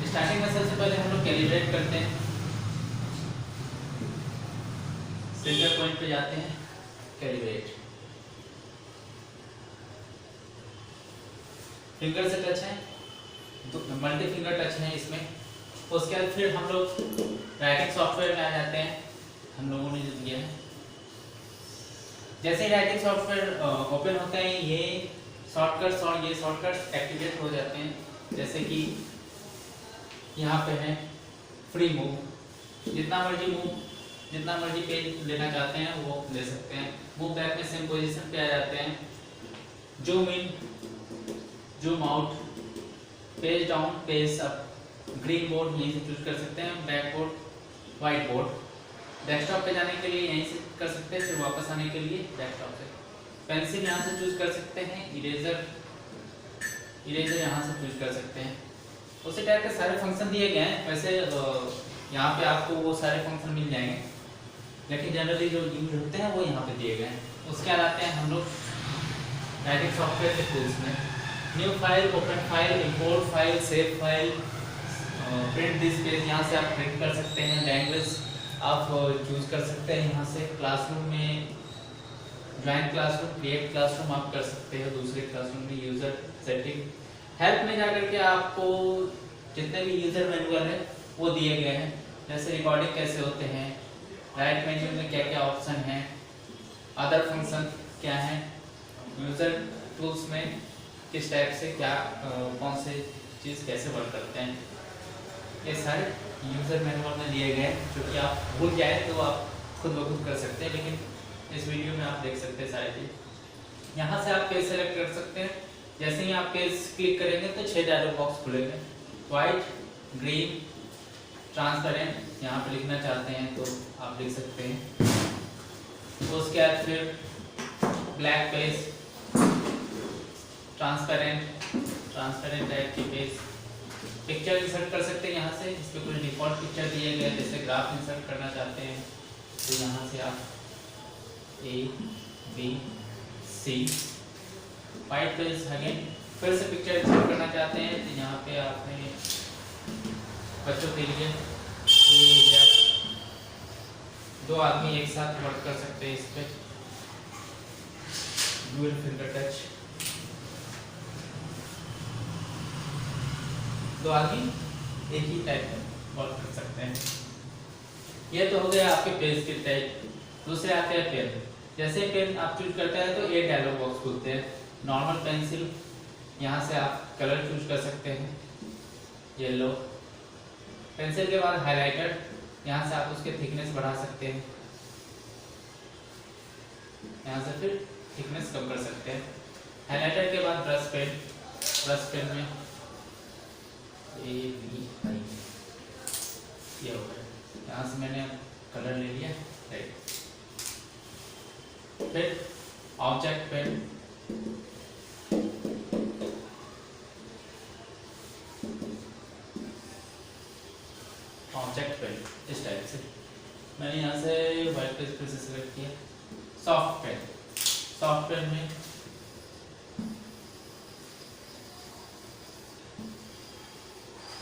Starting में सबसे पहले हम लोग कैलिब्रेट करते हैं, सेंटर पॉइंट पे जाते हैं, कैलिब्रेट, फिंगर से टच है, मल्टी फिंगर टच है इसमें। उसके बाद फिर हम लोग राइटिंग सॉफ्टवेयर में आ जाते हैं, हम लोगों ने जो दिया है। जैसे ही राइटिंग सॉफ्टवेयर ओपन होता है, ये शॉर्टकट्स और ये शॉर्टकट्स एक्टिवेट हो जाते हैं। जैसे कि यहाँ पे है फ्री मूव, जितना मर्जी पेज लेना चाहते हैं वो ले सकते हैं। मूव बैक में सेम पोजीशन पे आ जाते हैं। Zoom in, zoom out, page down, page up, green board यहीं से चूज कर सकते हैं, black board, white board. Desktop पे जाने के लिए यहीं से कर सकते हैं, फिर वापस आने के लिए डेस्कटॉप से। पेंसिल यहाँ से चूज कर सकते हैं, इरेजर यहाँ से चूज कर सकते हैं। उसी टाइप के सारे फंक्शन दिए गए हैं। वैसे यहाँ पे आपको वो सारे फंक्शन मिल जाएंगे, लेकिन जनरली जो यूज होते हैं वो यहाँ पे दिए गए हैं। उसके बाद आते हैं हम लोग राइटिंग सॉफ्टवेयर के टूल्स में। New file, open file, import file, save file, print this page, यहाँ से आप प्रिंट कर सकते हैं। लैंग्वेज आप चूज कर सकते हैं यहाँ से। क्लासरूम में ज्वाइन क्लासरूम, क्रिएट क्लासरूम आप कर सकते हैं। दूसरे क्लासरूम में यूजर सेटिंग, हेल्प में जाकर के आपको जितने भी यूजर मैनुअल है वो दिए गए हैं। जैसे रिकॉर्डिंग कैसे होते हैं, राइट मेन्यू में क्या क्या ऑप्शन हैं, अदर फंक्शन क्या है, यूजर टूल्स में किस टाइप से क्या कौन से चीज़ कैसे वर्क करते हैं, ये सारे यूजर मैनुअल में दिए गए हैं। जो कि आप भूल जाए तो आप खुद ब खुद कर सकते हैं, लेकिन इस वीडियो में आप देख सकते हैं सारी चीज़। यहाँ से आप पेज सेलेक्ट कर सकते हैं। जैसे ही आप पेज क्लिक करेंगे तो 6 डायलॉग बॉक्स खुलेंगे। वाइट, ग्रीन, ट्रांसपेरेंट, यहाँ पे लिखना चाहते हैं तो आप लिख सकते हैं। उसके बाद फिर ब्लैक पेज, ट्रांसपेरेंट टाइप की पेज। पिक्चर इंसर्ट कर सकते हैं यहाँ से। इस पर कुछ डिफॉल्ट पिक्चर दिए गए, जैसे ग्राफ इंसर्ट करना चाहते हैं तो यहाँ से आप A, B, C, white page again फिर से पिक्चर इंसर्ट करना चाहते हैं तो यहाँ पे आपने बच्चों के लिए ये एरिया, 2 आदमी एक साथ वर्क कर सकते हैं इस पे। डुअल फिंगर टच, 2 आदमी एक ही टाइप में वर्क कर सकते हैं। ये तो हो गया आपके पेज के टाइप। दूसरे आते हैं पेन। जैसे पेन आप चूज करते हैं तो 1 डायलॉग बॉक्स खुलते हैं। नॉर्मल पेंसिल, यहाँ से आप कलर चूज कर सकते हैं, येलो। पेंसिल के बाद हाइलाइटर, यहाँ से आप उसके थिकनेस बढ़ा सकते हैं, यहाँ से फिर थिकनेस कम कर सकते हैं। हाइलाइटर के बाद ब्रश पेन में A, B, I, ये हो गया। यहाँ से मैंने कलर ले लिया, राइट। फिर ऑब्जेक्ट पेन, इस टाइप से मैंने यहाँ से व्हाइट पेज पे से सिलेक्ट किया। सॉफ्ट पेन में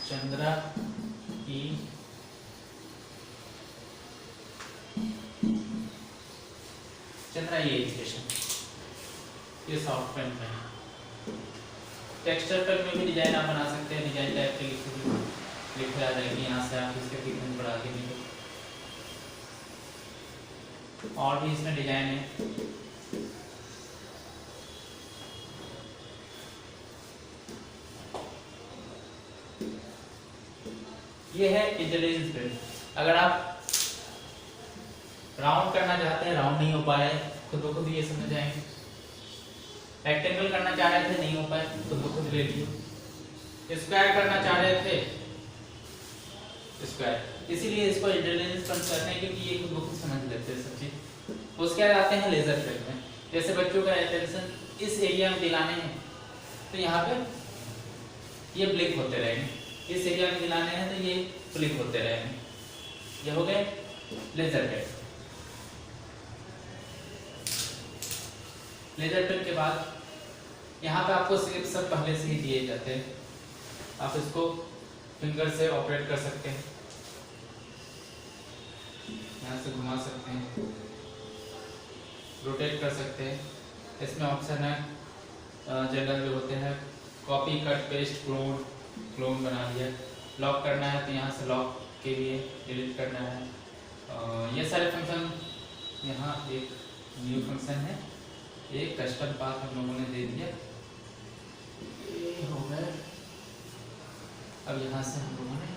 चंद्रा की एजुकेशन, ये सॉफ्ट पेन में है। टेक्सचर पेन में भी डिजाइन आप बना सकते हैं। डिजाइन टाइप के लिखे आ जाएगी, यहाँ से आप इसके थिकनेस बढ़ा के लिखो। और भी इसमें डिजाइन है। ये है इंटेलिजेंस पेन। अगर आप राउंड करना चाहते हैं, राउंड नहीं हो पा रहा है, खुद ब खुद ये समझ आएंगे। रेक्टेंगल करना चाह रहे थे, नहीं हो पाए, खुद ब खुद ले लिए। स्क्वायर करना चाह रहे थे, स्क्वायर। इसीलिए इसको इंटेलिजेंस पेन कहते हैं, क्योंकि ये खुद ब खुद समझ लेते हैं सब चीज। उसके बाद आते हैं लेजर पेन में। जैसे बच्चों का अटेंशन इस एरिया में दिलाने हैं तो यहाँ पे ये ब्लिंक होते रहेंगे, इस एरिया में दिलाने हैं तो ये ब्लिंक होते रहेंगे। ये हो गए लेजर पेन। लेजर पेन के बाद यहाँ पे आपको शेप सब पहले से ही दिए जाते हैं। आप इसको फिंगर से ऑपरेट कर सकते हैं, यहाँ से घुमा सकते हैं, रोटेट कर सकते हैं। इसमें ऑप्शन है जनरल जो होते हैं कॉपी, कट, पेस्ट, क्लोन बना लिया। लॉक करना है तो यहाँ से लॉक के लिए, डिलीट करना है। ये सारे फंक्शन यहाँ एक न्यू फंक्शन है, एक कस्टम पाथ हम लोगों ने दे दिया, ये हो गया। अब यहाँ से हम लोगों ने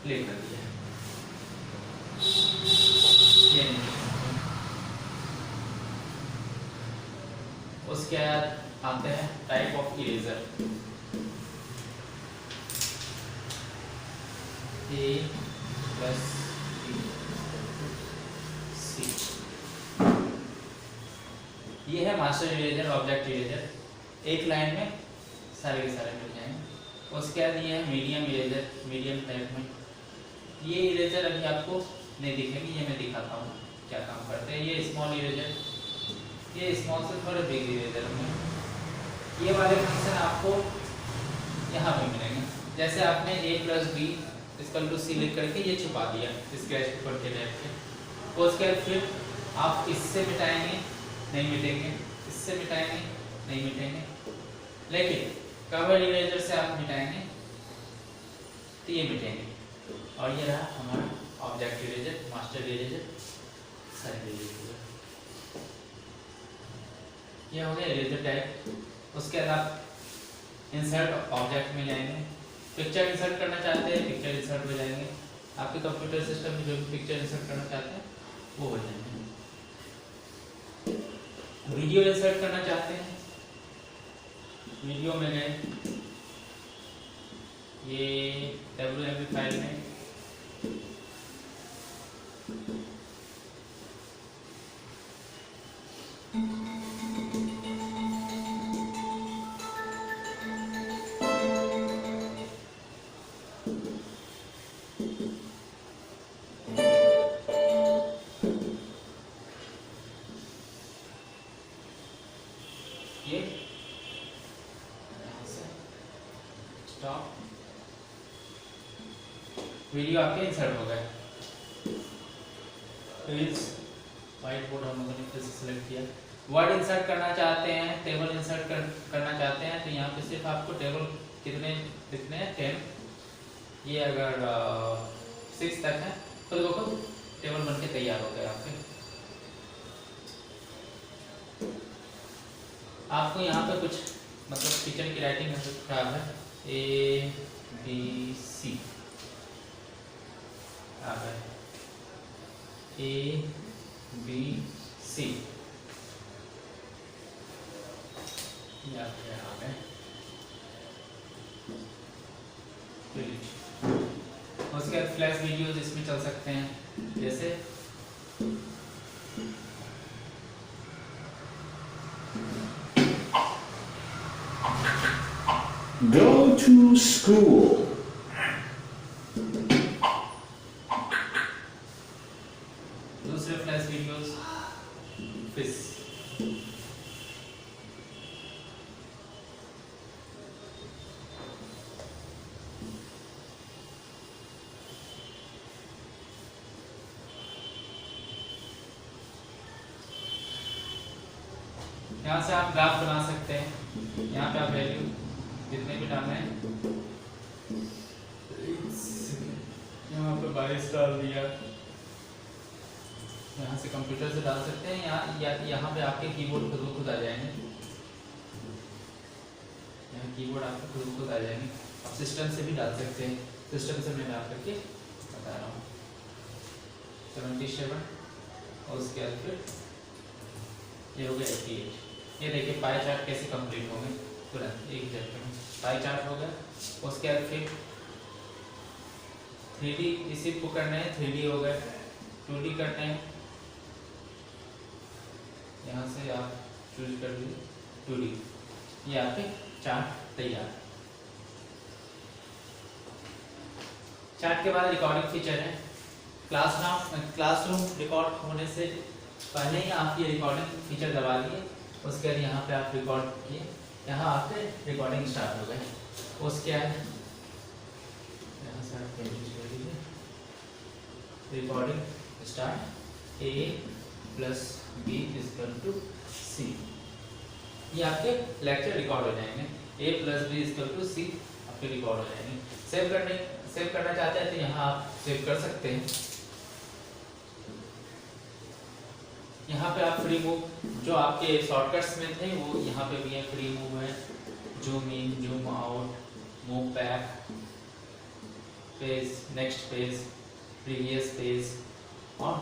प्ले कर दिया, ये उसके बाद आते हैं type of eraser. A plus B C, ये है मास्टर इरेजर, ऑब्जेक्ट इरेजर, एक लाइन में सारे के सारे मिल जाएंगे। उसके बाद ये है मीडियम इरेजर, मीडियम टाइप में। ये इरेजर अभी आपको नहीं दिखेंगे, ये मैं दिखाता हूँ क्या काम करते हैं। ये स्मॉल इरेजर, ये स्मॉल से थोड़े बिग इरेजर में ये वाले फंक्शन आपको यहाँ पे मिलेंगे। जैसे आपने A प्लस बी इसका सी लिख करके ये छुपा दिया स्क्रैच पेपर के टाइप के, उसके बाद फिर आप इससे मिटाएंगे नहीं मिटेंगे, इससे मिटाएंगे नहीं मिटेंगे, लेकिन कवर इरेजर से आप मिटाएंगे तो ये मिटेंगे। और ये रहा हमारा ऑब्जेक्ट इरेजर, मास्टर इरेजर, सारे इरेजर, ये हो गया इरेजर टाइप। उसके बाद आप इंसर्ट ऑब्जेक्ट में जाएंगे, पिक्चर इंसर्ट करना चाहते हैं पिक्चर इंसर्ट हो जाएंगे, आपके कंप्यूटर सिस्टम में जो भी पिक्चर इंसर्ट करना चाहते हैं वो हो जाएंगे। वीडियो इंसर्ट करना चाहते हैं, वीडियो में गए, ये WMV फाइल में ये स्टॉप, वीडियो आपके इंसर्ट हो गए। व्हाइट बोर्ड हम लोगों ने फिर से सिलेक्ट किया। वर्ड इंसर्ट करना चाहते हैं, टेबल इंसर्ट करना चाहते हैं तो यहाँ पे सिर्फ आपको टेबल कितने लिखने हैं 10, ये अगर 6 तक है तो देखो टेबल बन के तैयार हो गया आपके। आपको यहाँ पे कुछ मतलब टीचर की राइटिंग खराब है, ABC आ गए, ABC आ गए। उसके बाद फ्लैश वीडियोस इसमें चल सकते हैं, जैसे Go to school. दूसरे फ्लैश वीडियोस फिश, यहाँ से आप ग्राफ बना सकते हैं। यहाँ पे आप वैल्यू जितने भी डालना है, यहाँ पे 22 डाल दिया, यहाँ से कंप्यूटर से डाल सकते हैं। यहाँ पे आपके कीबोर्ड खुद आ जाएंगे, यहाँ कीबोर्ड आपके खुद आ जाएंगे। आप सिस्टम से भी डाल सकते हैं, सिस्टम से मैं डाल करके बता रहा हूँ। 77 और उसके बाद फिर ये हो गया 88। ये देखिए पाई चार्ट कैसे कंप्लीट होंगे तुरंत एक झटके में, पाई चार्ट हो गया। उसके बाद फिर 3D इसी को करना है, 3D हो गए, 2D करते हैं, यहाँ से आप चूज कर लीजिए 2D, ये आपके चार्ट तैयार। चार्ट के बाद रिकॉर्डिंग फीचर है। क्लासरूम रिकॉर्ड होने से पहले ही आप ये रिकॉर्डिंग फीचर दबा लिए, उसके बाद यहाँ पे आप रिकॉर्ड किए, यहाँ आपके रिकॉर्डिंग स्टार्ट हो गए। उसके बाद यहाँ recording start. A plus B equal to C, ये आपके लेक्चर रिकॉर्ड हो जाएंगे। A plus B equal to C आपके रिकॉर्ड हो जाएंगे। सेव करना चाहते हैं तो यहाँ आप सेव कर सकते हैं। यहाँ पे आप फ्री मूव जो आपके शॉर्टकट्स में थे वो यहाँ पे भी है, फ्री मूव है, zoom in, zoom out, move back, page, next page, previous page और